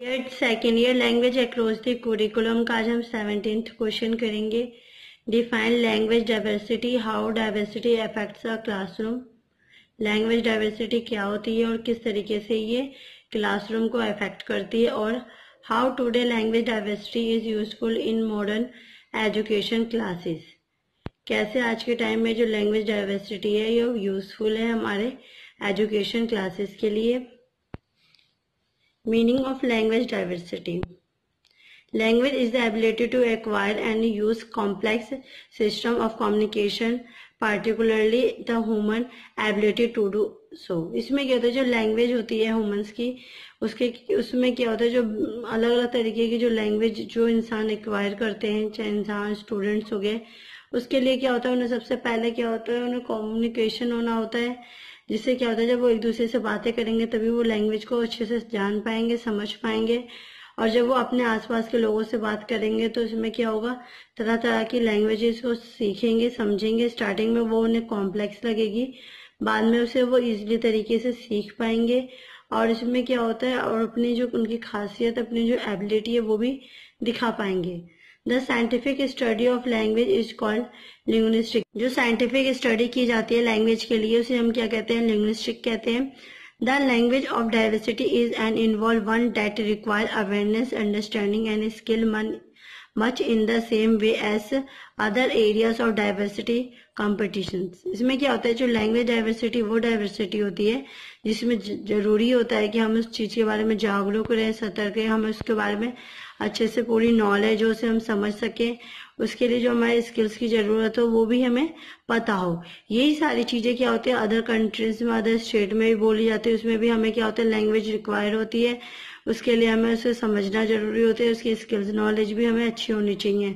Second year language across the curriculum का आज हम 17th क्वेश्चन करेंगे। Define language diversity, how diversity affects a classroom. Language diversity क्या होती है और किस तरीके से ये क्लासरूम को अफेक्ट करती है, और how today language diversity is useful in modern education classes. कैसे आज के टाइम में जो लैंग्वेज डाइवर्सिटी है ये यूजफुल है हमारे एजुकेशन क्लासेस के लिए। Meaning of language diversity. Language is the ability to acquire and use complex system of communication, particularly the human ability to do so. इसमें क्या होता है, जो लैंग्वेज होती है ह्यूमंस की, उसमें क्या होता है, जो अलग अलग तरीके की जो लैंग्वेज जो इंसान एक्वायर करते हैं, चाहे इंसान स्टूडेंट्स हो गए, उसके लिए क्या होता है, उन्हें सबसे पहले क्या होता है, उन्हें कम्युनिकेशन होना होता है, जिससे क्या होता है जब वो एक दूसरे से बातें करेंगे तभी वो लैंग्वेज को अच्छे से जान पाएंगे, समझ पाएंगे। और जब वो अपने आसपास के लोगों से बात करेंगे तो इसमें क्या होगा, तरह तरह की लैंग्वेजेस को सीखेंगे, समझेंगे। स्टार्टिंग में वो उन्हें कॉम्प्लेक्स लगेगी, बाद में उसे वो इजीली तरीके से सीख पाएंगे। और इसमें क्या होता है, और अपनी जो उनकी खासियत, अपनी जो एबिलिटी है वो भी दिखा पाएंगे। The scientific study of language is called linguistic. जो साइंटिफिक स्टडी की जाती है लैंग्वेज के लिए उसे हम क्या कहते हैं, लिंग्विस्टिक कहते हैं। The language of diversity is an involve one that require awareness, understanding and skill much in the same way as other areas of diversity competition. इसमें क्या होता है, जो लैंग्वेज डाइवर्सिटी वो डाइवर्सिटी होती है जिसमें जरूरी होता है कि हम उस चीज के बारे में जागरूक रहें, सतर्क रहें, हमें उसके बारे में अच्छे से पूरी नॉलेज हो, उसे हम समझ सकें। उसके लिए जो हमारे स्किल्स की जरूरत हो वो भी हमें पता हो। यही सारी चीजें क्या होती है अदर कंट्रीज में, अदर स्टेट में भी बोली जाती है, उसमें भी हमें क्या होता है, लैंग्वेज रिक्वायर होती है। उसके लिए हमें उसे समझना जरूरी होता है, उसकी स्किल्स नॉलेज भी हमें अच्छी होनी चाहिए।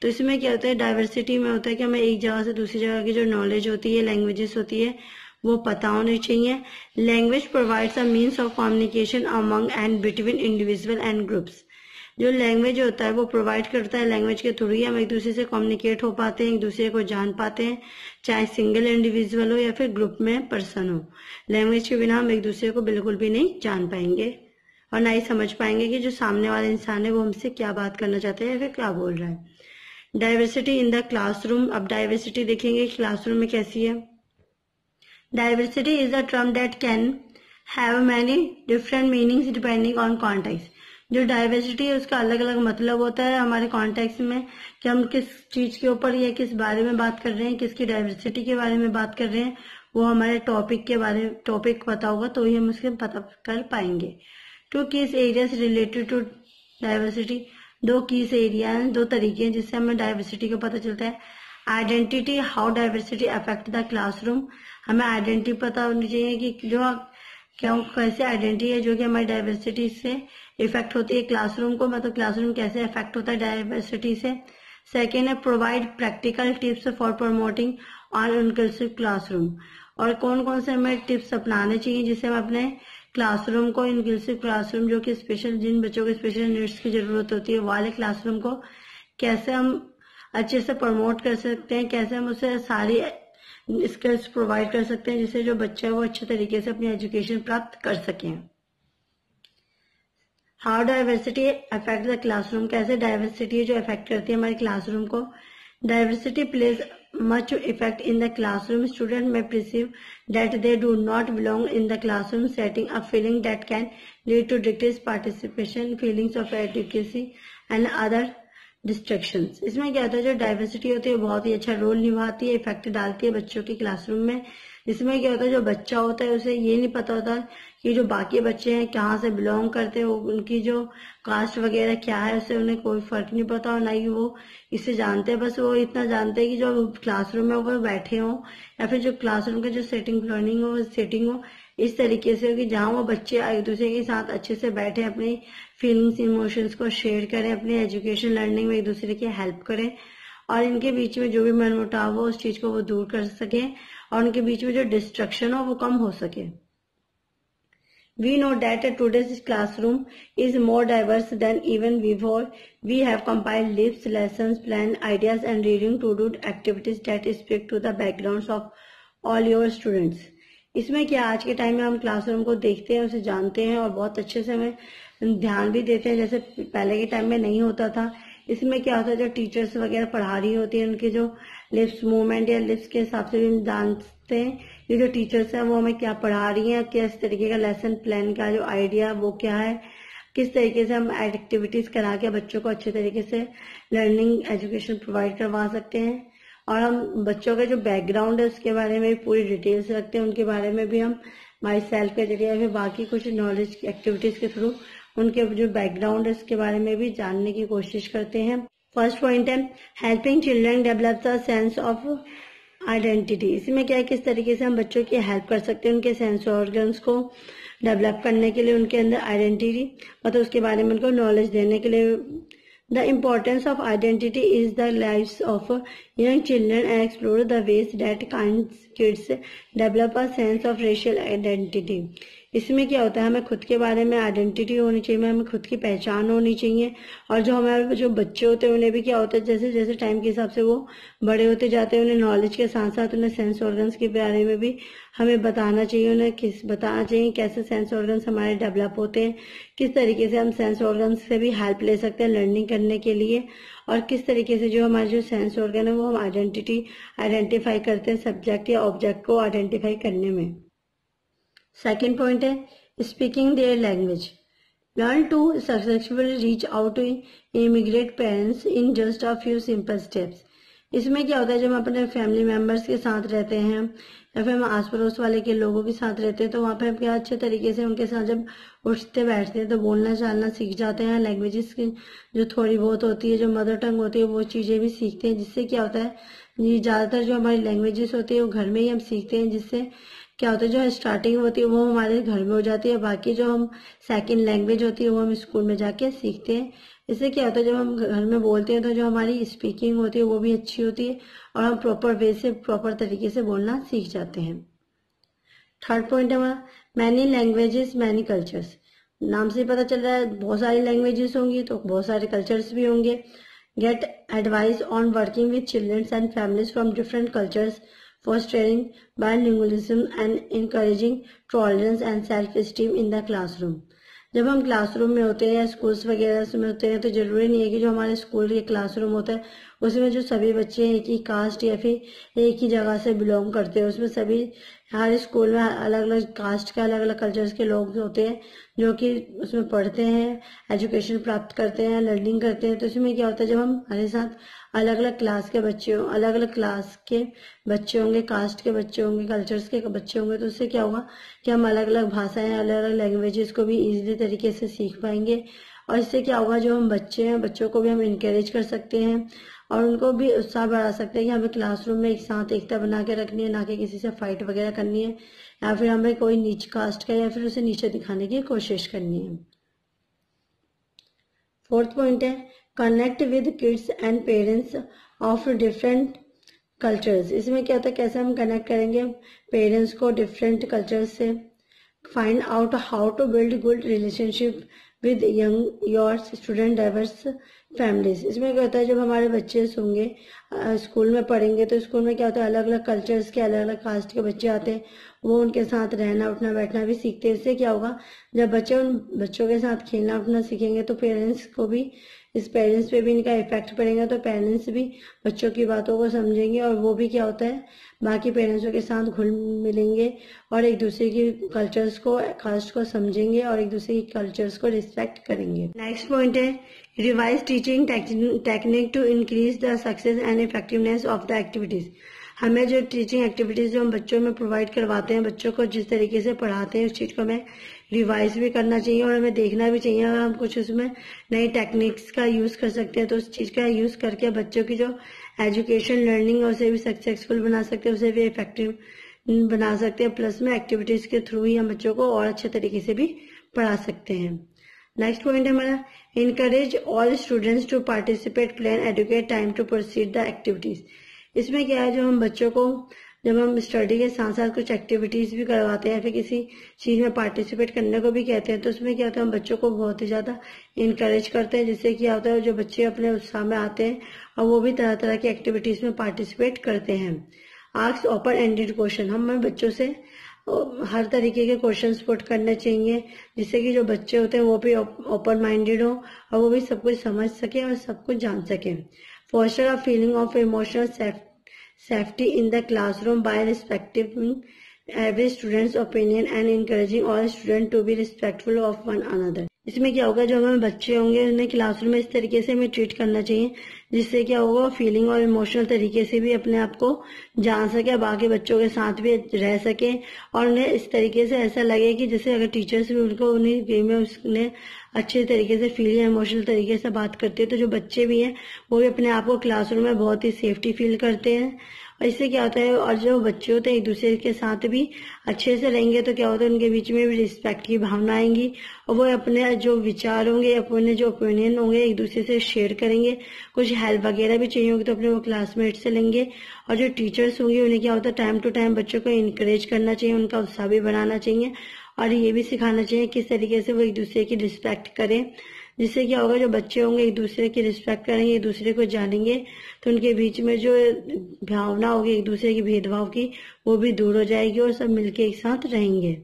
तो इसमें क्या होता है, डाइवर्सिटी में होता है कि हमें एक जगह से दूसरी जगह की जो नॉलेज होती है, लैंग्वेजेस होती है, वो पता होनी चाहिए। Language provides a means of communication among and between individual and groups. जो लैंग्वेज होता है वो प्रोवाइड करता है, लैंग्वेज के थ्रू ही हम एक दूसरे से कम्युनिकेट हो पाते हैं, एक दूसरे को जान पाते हैं, चाहे सिंगल इंडिविजुअल हो या फिर ग्रुप में पर्सन हो। लैंग्वेज के बिना हम एक दूसरे को बिल्कुल भी नहीं जान पाएंगे और ना ही समझ पाएंगे कि जो सामने वाला इंसान है वो हमसे क्या बात करना चाहता है या फिर क्या बोल रहा है। Diversity in the classroom. अब डाइवर्सिटी देखेंगे क्लासरूम में कैसी है। Diversity is a term that can have many different meanings depending on context. जो डाइवर्सिटी है उसका अलग अलग मतलब होता है हमारे कॉन्टेक्स्ट में, कि हम किस चीज के ऊपर या किस बारे में बात कर रहे हैं, किसकी डाइवर्सिटी के बारे में बात कर रहे हैं, वो हमारे टॉपिक पता होगा तो ही हम उसके पता कर पाएंगे। Two keys areas related to diversity. दो कीज एरिया हैं, दो तरीके हैं जिससे हमें डाइवर्सिटी का पता चलता है। Identity, how diversity affect the classroom. हमें आइडेंटिटी पता होनी चाहिए कि जो क्या कैसे आइडेंटिटी है जो कि हमारी डाइवर्सिटी से इफेक्ट होती है क्लासरूम को, मतलब क्लासरूम कैसे इफेक्ट होता है डाइवर्सिटी से। सेकेंड है provide practical tips for promoting on inclusive classroom. और कौन कौन से हमें टिप्स अपनाने चाहिए जिससे हम अपने क्लासरूम को, इंक्लूसिव क्लासरूम जो कि स्पेशल, जिन बच्चों को स्पेशल नीड्स की जरूरत होती है वाले क्लासरूम को कैसे हम अच्छे से प्रमोट कर सकते हैं, कैसे हम उसे सारी स्किल्स प्रोवाइड कर सकते हैं जिससे जो बच्चा है वो अच्छे तरीके से अपनी एजुकेशन प्राप्त कर सकें। How diversity affect the classroom. कैसे डाइवर्सिटी है जो अफेक्ट करती है हमारे क्लासरूम को। Diversity plays much effect in the classroom. Students may perceive that they do not belong in the classroom setting, a feeling that can lead to decreased participation, feelings of inadequacy and other distractions. इसमें क्या होता है, जो diversity होती है बहुत ही अच्छा role निभाती है, इफेक्ट डालती है बच्चों के क्लासरूम में। इसमें क्या होता है, जो बच्चा होता है उसे ये नहीं पता होता कि जो बाकी बच्चे हैं कहाँ से बिलोंग करते हैं, उनकी जो कास्ट वगैरह क्या है उससे उन्हें कोई फर्क नहीं पता और ना ही वो इसे जानते हैं। बस वो इतना जानते हैं कि जो क्लासरूम में वो बैठे हों या फिर जो क्लासरूम का जो सेटिंग हो इस तरीके से हो कि जहाँ वो बच्चे एक दूसरे के साथ अच्छे से बैठे, अपनी फीलिंग्स इमोशंस को शेयर करें, अपनी एजुकेशन लर्निंग में एक दूसरे की हेल्प करें और इनके बीच में जो भी मनमुटाव हो उस चीज को वो दूर कर सके और उनके बीच में जो डिस्ट्रक्शन हो वो कम हो सके। We know that today's classroom is more diverse than even before. We have compiled lists, lessons, plan, ideas and reading to do activities that speak to the backgrounds of all your students. इसमें क्या आज के time में हम classroom को देखते हैं, उसे जानते हैं और बहुत अच्छे से हमें ध्यान भी देते हैं, जैसे पहले के टाइम में नहीं होता था। इसमें क्या होता है, जो टीचर्स वगैरह पढ़ा रही होती है उनके जो लिप्स मूवमेंट या लिप्स के हिसाब से भी हम जानते हैं ये जो टीचर्स हैं वो हमें क्या पढ़ा रही हैं, किस तरीके का लेसन प्लान का जो आइडिया वो क्या है, किस तरीके से हम एक्टिविटीज करा के बच्चों को अच्छे तरीके से लर्निंग एजुकेशन प्रोवाइड करवा सकते हैं। और हम बच्चों का जो बैकग्राउंड है उसके बारे में भी पूरी डिटेल्स रखते हैं, उनके बारे में भी हम माई सेल्फ के जरिए या फिर बाकी कुछ नॉलेज एक्टिविटीज के थ्रू उनके जो बैकग्राउंड है उसके बारे में भी जानने की कोशिश करते हैं। फर्स्ट पॉइंट है helping children develop the sense of identity. इसमें क्या है, किस तरीके से हम बच्चों की हेल्प कर सकते हैं उनके सेंस ऑर्गन्स को डेवलप करने के लिए, उनके अंदर आइडेंटिटी मतलब उसके बारे में उनको नॉलेज देने के लिए। The importance of identity is the lives of young children and explore the ways that kids develop a sense of racial identity. इसमें क्या होता है, हमें खुद के बारे में आइडेंटिटी होनी चाहिए, हमें खुद की पहचान होनी चाहिए। और जो हमारे जो बच्चे होते हैं उन्हें भी क्या होता है, जैसे जैसे टाइम के हिसाब से वो बड़े होते जाते हैं उन्हें नॉलेज के साथ साथ उन्हें सेंस ऑर्गन्स के बारे में भी हमें बताना चाहिए, उन्हें बताना चाहिए कैसे सेंस ऑर्गन्स हमारे डेवलप होते हैं, किस तरीके से हम सेंस ऑर्गन्स से भी हेल्प ले सकते हैं लर्निंग करने के लिए, और किस तरीके से जो हमारे जो सेंस ऑर्गन है वो हम आइडेंटिफाई करते हैं सब्जेक्ट या ऑब्जेक्ट को आइडेंटिफाई करने में। सेकेंड पॉइंट है speaking their language. Learn to successfully reach out to immigrate parents in just a few simple steps. इसमें क्या होता है, जब हम अपने फैमिली मेंबर्स के साथ रहते हैं या फिर हम आस पड़ोस वाले के लोगों के साथ रहते हैं तो वहाँ पे हम क्या अच्छे तरीके से उनके साथ जब उठते बैठते हैं तो बोलना चालना सीख जाते हैं। लैंग्वेजेस की जो थोड़ी बहुत होती है, जो मदर टंग होती है वो चीज़ें भी सीखते हैं, जिससे क्या होता है ये ज़्यादातर जो हमारी लैंग्वेजेस होती है वो घर में ही हम सीखते हैं, जिससे क्या होता है जो स्टार्टिंग होती है वो हमारे घर में हो जाती है, बाकी जो हम सेकंड लैंग्वेज होती है वो हम स्कूल में जाके सीखते हैं। इससे क्या होता है जब हम घर में बोलते हैं तो जो हमारी स्पीकिंग होती है वो भी अच्छी होती है और हम प्रॉपर वे से प्रॉपर तरीके से बोलना सीख जाते हैं। थर्ड पॉइंट है हमारा मैनी लैंग्वेजेस मैनी कल्चर्स। नाम से पता चल रहा है बहुत सारी लैंग्वेजेस होंगी तो बहुत सारे कल्चर्स भी होंगे। Get advice on working with childrens and families from different cultures, fostering bilingualism and encouraging tolerance and self-esteem in the classroom। जब हम क्लासरूम में होते हैं या स्कूल्स वगैरह में होते हैं तो जरूरी नहीं है कि जो हमारे स्कूल या क्लासरूम होता है उसमें जो सभी बच्चे एक ही कास्ट या फिर एक ही जगह से बिलोंग करते हैं। उसमें सभी हर स्कूल में अलग अलग कास्ट के अलग अलग कल्चर्स के लोग होते हैं जो कि उसमें पढ़ते हैं, एजुकेशन प्राप्त करते हैं, लर्निंग करते हैं। तो इसमें क्या होता है जब हम हमारे साथ अलग अलग क्लास के बच्चे अलग अलग क्लास के बच्चे होंगे, कास्ट के बच्चे होंगे, कल्चर्स के बच्चे होंगे तो उससे क्या होगा कि हम अलग अलग भाषाएं अलग अलग लैंग्वेजेस को भी इजीली तरीके से सीख पाएंगे। और इससे क्या होगा जो हम बच्चे हैं बच्चों को भी हम इनकरेज कर सकते हैं और उनको भी उत्साह बढ़ा सकते हैं कि हमें क्लासरूम में एक साथ एकता बना के रखनी है, ना कि किसी से फाइट वगैरह करनी है या फिर हमें कोई नीच कास्ट का या फिर उसे नीचे दिखाने की कोशिश करनी है। फोर्थ पॉइंट है connect with kids and parents of different cultures. इसमें क्या होता है कैसे हम कनेक्ट करेंगे पेरेंट्स को डिफरेंट कल्चर्स से। Find out how to build good relationship with young your student diverse families. इसमें क्या होता है जब हमारे बच्चे होंगे स्कूल में पढ़ेंगे तो स्कूल में क्या होता है अलग अलग कल्चर्स के अलग अलग कास्ट के बच्चे आते हैं, वो उनके साथ रहना उठना बैठना भी सीखते हैं। इससे क्या होगा जब बच्चे उन बच्चों के साथ खेलना उठना सीखेंगे तो पेरेंट्स को भी पेरेंट्स पे भी इनका इफेक्ट पड़ेगा, तो पेरेंट्स भी बच्चों की बातों को समझेंगे और वो भी क्या होता है बाकी पेरेंट्सों के साथ घुल मिलेंगे और एक दूसरे की कल्चर्स को कास्ट को समझेंगे और एक दूसरे की कल्चर्स को रिस्पेक्ट करेंगे। नेक्स्ट पॉइंट है revise teaching technique to increase the success and effectiveness of the activities. हमें जो टीचिंग एक्टिविटीज जो हम बच्चों में प्रोवाइड करवाते हैं, बच्चों को जिस तरीके से पढ़ाते हैं उस चीज को हमें रिवाइज भी करना चाहिए और हमें देखना भी चाहिए। अगर हम कुछ उसमें नई टेक्निक्स का यूज कर सकते हैं तो उस चीज का यूज करके बच्चों की जो एजुकेशन लर्निंग है उसे भी सक्सेसफुल बना सकते हैं, उसे भी इफेक्टिव बना सकते हैं। प्लस में एक्टिविटीज के थ्रू ही हम बच्चों को और अच्छे तरीके से भी पढ़ा सकते हैं। नेक्स्ट पॉइंट है हमारा encourage all students to participate, plan, educate, time to proceed the activities. इसमें क्या है जो हम बच्चों को जब हम स्टडी के साथ साथ कुछ एक्टिविटीज भी करवाते हैं या फिर किसी चीज में पार्टिसिपेट करने को भी कहते हैं तो उसमें क्या होता है हम बच्चों को बहुत ही ज्यादा इनकरेज करते हैं, जिससे क्या होता है जो बच्चे अपने उत्साह में आते हैं और वो भी तरह तरह की एक्टिविटीज में पार्टिसिपेट करते हैं। Ask open ended question. हम बच्चों से हर तरीके के क्वेश्चंस पुट करने चाहिए, जिससे कि जो बच्चे होते हैं वो भी ओपन माइंडेड हो और वो भी सब कुछ समझ सके और सब कुछ जान सके। Foster a feeling of emotional safety in the classroom by respecting every student's opinion and encouraging all students to be respectful of one another। इसमें क्या होगा, जो हमें बच्चे होंगे उन्हें क्लासरूम में इस तरीके से हमें ट्रीट करना चाहिए जिससे क्या होगा, फीलिंग और इमोशनल तरीके से भी अपने आप को जान सके, बाकी बच्चों के साथ भी रह सके और उन्हें इस तरीके से ऐसा लगे कि जैसे अगर टीचर्स भी उनको उन्हीं वे में उसने अच्छे तरीके से फील या इमोशनल तरीके से बात करते हैं, तो जो बच्चे भी हैं वो भी अपने आप को क्लासरूम में बहुत ही सेफ्टी फील करते हैं। और इससे क्या होता है, और जो बच्चे होते हैं एक दूसरे के साथ भी अच्छे से रहेंगे तो क्या होता है, उनके बीच में भी रिस्पेक्ट की भावना आएंगी और वो अपने जो विचार होंगे, अपने जो ओपिनियन होंगे एक दूसरे से शेयर करेंगे। कुछ हेल्प वगैरह भी चाहिए होगी तो अपने वो क्लासमेट से लेंगे। और जो टीचर्स होंगे उन्हें क्या होता है, टाइम टू टाइम बच्चों को इंकरेज करना चाहिए, उनका उत्साह भी बनाना चाहिए और ये भी सिखाना चाहिए किस तरीके से वो एक दूसरे की रिस्पेक्ट करें। जिससे क्या होगा, जो बच्चे होंगे एक दूसरे की रिस्पेक्ट करेंगे, एक दूसरे को जानेंगे तो उनके बीच में जो भावना होगी एक दूसरे की भेदभाव की वो भी दूर हो जाएगी और सब मिलके एक साथ रहेंगे।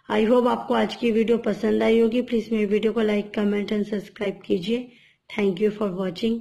आई होप आपको आज की वीडियो पसंद आई होगी। प्लीज मेरी वीडियो को लाइक, कमेंट एंड सब्सक्राइब कीजिए। Thank you for watching.